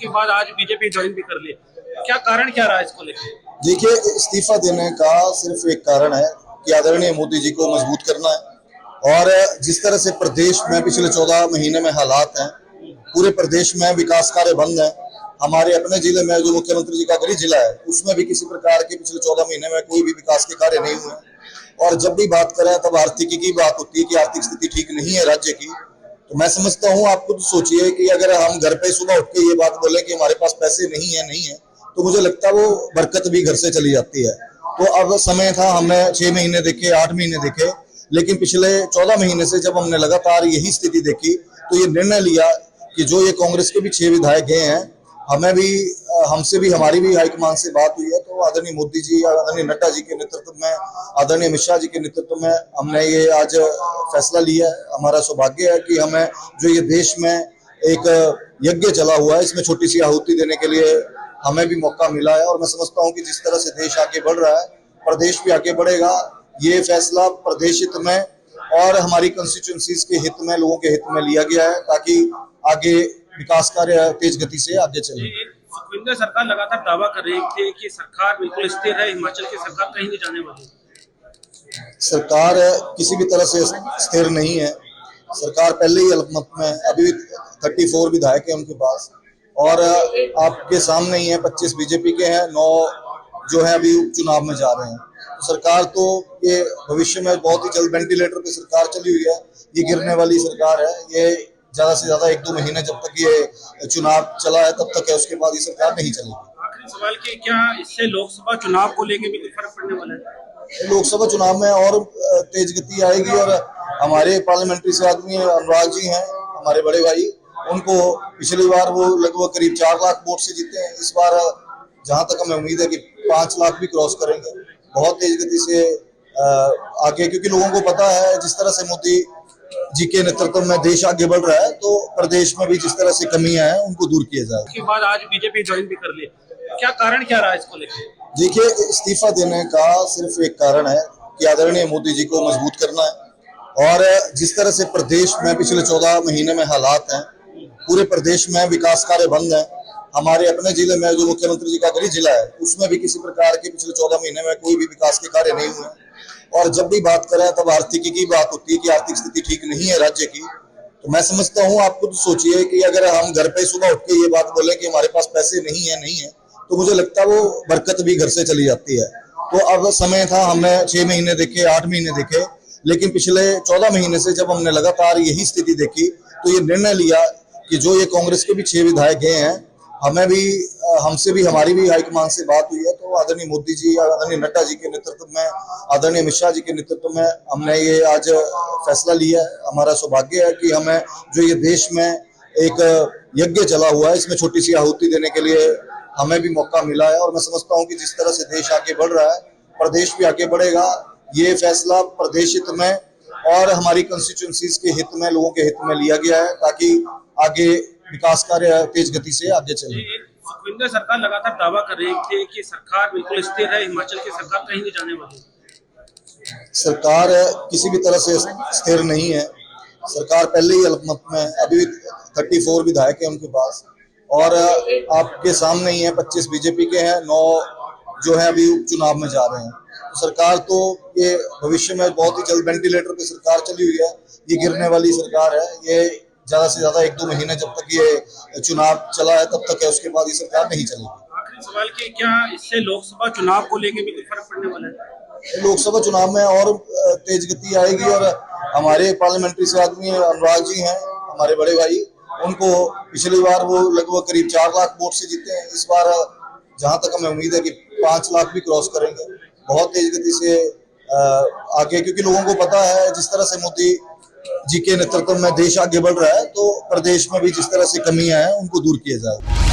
उसके बाद आज बीजेपी ज्वाइन भी कर ली, क्या कारण क्या रहा इसको लेकर? देखिए, इस्तीफा देने का सिर्फ एक कारण है कि आदरणीय मोदी जी को मजबूत करना है। और जिस तरह से प्रदेश में पिछले 14 महीने में हालात हैं, पूरे प्रदेश में विकास कार्य बंद है। हमारे अपने जिले में जो मुख्यमंत्री जी का गृह जिला है, उसमें भी किसी प्रकार के पिछले 14 महीने में कोई भी विकास के कार्य नहीं हुए। और जब भी बात करें तब आर्थिकी की बात होती है कि आर्थिक स्थिति ठीक नहीं है राज्य की। तो मैं समझता हूँ, आप खुद सोचिए कि अगर हम घर पे सुबह उठ के ये बात बोले कि हमारे पास पैसे नहीं है, तो मुझे लगता है वो बरकत भी घर से चली जाती है। तो अब समय था, हमने 6 महीने देखे, 8 महीने देखे, लेकिन पिछले 14 महीने से जब हमने लगातार यही स्थिति देखी, तो ये निर्णय लिया कि जो ये कांग्रेस के भी 6 विधायक गए हैं, हमें भी, हमसे भी, हमारी भी हाईकमान से बात हुई है, तो आदरणीय मोदी जी, आदरणीय नड्डा जी के नेतृत्व में, आदरणीय अमित शाह जी के नेतृत्व में हमने ये आज फैसला लिया है। हमारा सौभाग्य है कि हमें जो ये देश में एक यज्ञ चला हुआ है, इसमें छोटी सी आहुति देने के लिए हमें भी मौका मिला है। और मैं समझता हूँ कि जिस तरह से देश आगे बढ़ रहा है, प्रदेश भी आगे बढ़ेगा। ये फैसला प्रदेश हित में और हमारी कंस्टिट्यूएंसीज के हित में, लोगों के हित में लिया गया है, ताकि आगे विकास कार्य तेज गति से आगे चले। सुखविंदर सरकार लगातार दावा कर रही थी कि सरकार बिल्कुल स्थिर है, हिमाचल की सरकार कहीं नहीं जाने वाली। सरकार किसी भी तरह से स्थिर नहीं है। सरकार पहले ही अल्पमत में, अभी 34 विधायक है उनके पास, और आपके सामने ही है 25 बीजेपी के हैं, 9 जो है अभी उपचुनाव में जा रहे हैं। तो सरकार तो ये भविष्य में बहुत ही जल्द वेंटिलेटर पे सरकार चली हुई है, ये गिरने वाली सरकार है। ये ज्यादा से ज्यादा 1-2 महीने जब तक ये चुनाव चला है तब तक है, उसके बाद ये सरकार नहीं चलेगी। आखिरी सवाल कि क्या इससे लोकसभा चुनाव को लेकर भी कोई फर्क पड़ने वाला है? लोकसभा चुनाव में और तेज गति आएगी। और हमारे पार्लियामेंट्री से आदमी अनुराग जी हैं, हमारे बड़े भाई, उनको पिछली बार वो लगभग करीब 4 लाख वोट से जीते हैं। इस बार जहां तक हमें उम्मीद है कि 5 लाख भी क्रॉस करेंगे, बहुत तेज गति से आगे, क्योंकि लोगों को पता है जिस तरह से मोदी जी के नेतृत्व में देश आगे बढ़ रहा है, तो प्रदेश में भी जिस तरह से कमियां हैं उनको दूर किया जाए। उसके बाद आज बीजेपी ज्वाइन भी कर ली, क्या कारण क्या रहा इसको लेकर? देखिए, इस्तीफा देने का सिर्फ एक कारण है कि आदरणीय मोदी जी को मजबूत करना है। और जिस तरह से प्रदेश में पिछले 14 महीने में हालात हैं, पूरे प्रदेश में विकास कार्य बंद है। हमारे अपने जिले में जो मुख्यमंत्री जी का गृह जिला है, उसमें भी किसी प्रकार के पिछले 14 महीने में कोई भी विकास के कार्य नहीं हुए। और जब भी बात करें तब आर्थिकी की बात होती है कि आर्थिक स्थिति ठीक नहीं है राज्य की। तो मैं समझता हूँ, आप खुद सोचिए कि अगर हम घर पे सुबह उठ के ये बात बोले कि हमारे पास पैसे नहीं है, तो मुझे लगता है वो बरकत भी घर से चली जाती है। तो अब समय था, हमने 6 महीने देखे, 8 महीने देखे, लेकिन पिछले 14 महीने से जब हमने लगातार यही स्थिति देखी, तो ये निर्णय लिया कि जो ये कांग्रेस के भी 6 विधायक गए हैं, हमें भी, हमसे भी, हमारी भी हाईकमान से बात हुई है, तो आदरणीय मोदी जी, आदरणीय नड्डा जी के नेतृत्व में, आदरणीय अमित शाह जी के नेतृत्व में हमने ये आज फैसला लिया है। हमारा सौभाग्य है कि हमें जो ये देश में एक यज्ञ चला हुआ है, इसमें छोटी सी आहुति देने के लिए हमें भी मौका मिला है। और मैं समझता हूँ कि जिस तरह से देश आगे बढ़ रहा है, प्रदेश भी आगे बढ़ेगा। ये फैसला प्रदेश हित में और हमारी कंस्टिट्यूएंसीज के हित में, लोगों के हित में लिया गया है, ताकि आगे विकास कार्य तेज गति से आगे चले। सुखविंदर सरकार लगातार दावा कर रही थी कि सरकार बिल्कुल स्थिर है, हिमाचल की सरकार कहीं नहीं जाने वाली। सरकार किसी भी तरह से स्थिर नहीं है। सरकार पहले ही अल्पमत में, अभी 34 विधायक है उनके पास, और आपके सामने ही है 25 बीजेपी के हैं, 9 जो है अभी उपचुनाव में जा रहे हैं। तो सरकार तो ये भविष्य में बहुत ही जल्द वेंटिलेटर पे सरकार चली हुई है, ये गिरने वाली सरकार है। ये ज्यादा से ज्यादा 1-2 महीने जब तक ये चुनाव चला है तब तक है, उसके बाद ये सरकार नहीं चलेगी। आखिरी सवाल कि क्या इससे लोकसभा चुनाव को लेकर भी कोई फर्क पड़ने वाला है? लोकसभा चुनाव में और तेज गति आएगी। और हमारे पार्लियामेंट्री से आदमी अनुराग जी हैं, हमारे बड़े भाई, उनको पिछली बार वो लगभग करीब 4 लाख वोट से जीते हैं। इस बार जहां तक हमें उम्मीद है कि 5 लाख भी क्रॉस करेंगे, बहुत तेज गति से आगे, क्योंकि लोगों को पता है जिस तरह से मोदी जी के नेतृत्व में देश आगे बढ़ रहा है, तो प्रदेश में भी जिस तरह से कमियां हैं उनको दूर किया जाए।